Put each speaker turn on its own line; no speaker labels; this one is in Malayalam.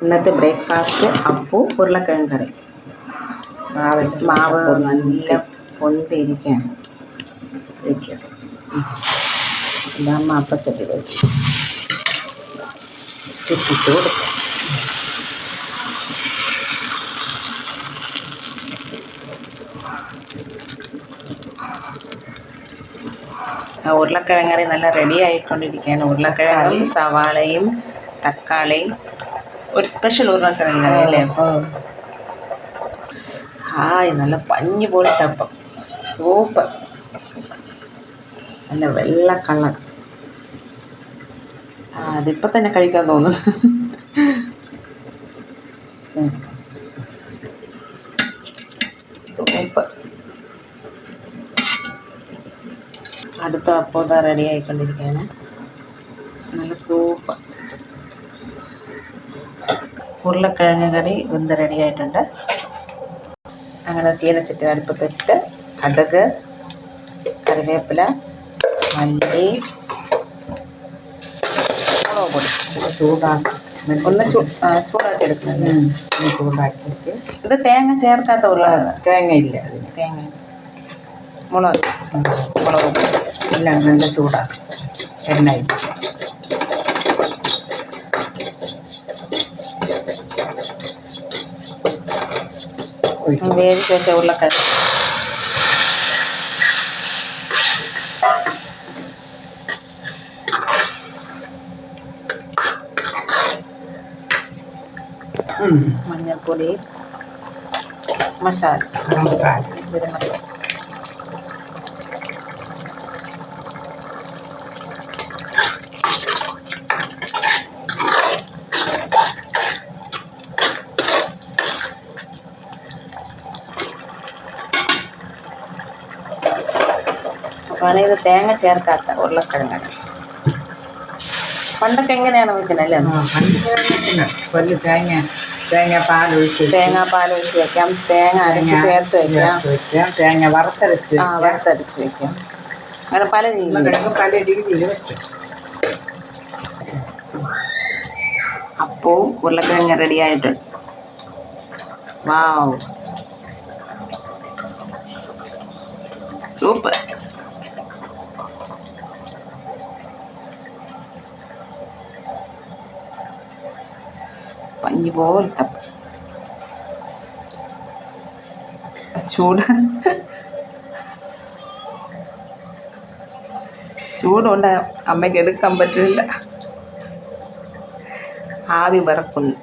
ഇന്നത്തെ ബ്രേക്ക്ഫാസ്റ്റ് അപ്പവും ഉരുളക്കിഴങ്ങ് കറി. മാവ് നല്ല പൊന്തിരിക്കാൻ വയ്ക്കുക. ഇതാകുമ്പോൾ അപ്പച്ചട്ടി വെച്ച് ചുറ്റിച്ച് കൊടുക്കുക. ഉരുളക്കിഴങ്ങ് കറി നല്ല റെഡി ആയിക്കൊണ്ടിരിക്കുകയാണ്. ഉരുളക്കിഴങ്ങും സവാളയും തക്കാളിയും ഒരു സ്പെഷ്യൽ ഉരുളക്കിഴങ്ങ് കറി അല്ലേ? ഹായ്, നല്ല പഞ്ഞി പോലത്തെ അപ്പം, സൂപ്പർ, നല്ല വെള്ള കളർ. അതിപ്പോൾ തന്നെ കഴിക്കാൻ തോന്നുന്നു. സൂപ്പർ. അടുത്ത അപ്പം ഇതാ റെഡി ആയിക്കൊണ്ടിരിക്കുകയാണ്. നല്ല സൂപ്പർ ഉരുളക്കിഴങ്ങ് കറി വെന്ത് റെഡി ആയിട്ടുണ്ട്. അങ്ങനെ ചീനച്ചട്ടി അടുപ്പത്ത് വെച്ചിട്ട് കടുക്, കറിവേപ്പില, മല്ലി, മുളക് പൊടി ഒന്ന് ചൂടാക്കി എടുക്കുന്നത്.
ചൂടാക്കിയിട്ട്
ഇത് തേങ്ങ ചേർക്കാത്ത ഉരുള,
തേങ്ങയില്ല,
തേങ്ങ മുളക് പൊടി
എല്ലാം നല്ല ചൂടാക്കും. എണ്ണയിൽ
വേവിച്ച് വെച്ച ഉരുളക്കിഴങ്ങ് മഞ്ഞൾപ്പൊടി, മസാല, ഗരം മസാല. അപ്പോൾ ഇത് തേങ്ങ ചേർക്കാത്ത ഉരുളക്കിഴങ്ങ്. പണ്ടൊക്കെ എങ്ങനെയാണ് വയ്ക്കുന്നത് അല്ലേ?
തേങ്ങാപ്പാൽ ഒഴിച്ച്
വെക്കാം, തേങ്ങ അരച്ച് ചേർത്ത് വയ്ക്കാം,
തേങ്ങ വറുത്തരച്ച്
വയ്ക്കാം. അങ്ങനെ പല
രീതിയിൽ വെച്ചു.
അപ്പവും ഉരുളക്കിഴങ്ങ് റെഡി ആയിട്ടുണ്ട്. വാവ്, സൂപ്പർ. പഞ്ഞി പോലത്തെ ചൂടുകൊണ്ട് അമ്മയ്ക്ക് എടുക്കാൻ പറ്റില്ല. ആവി പറക്കുന്നു.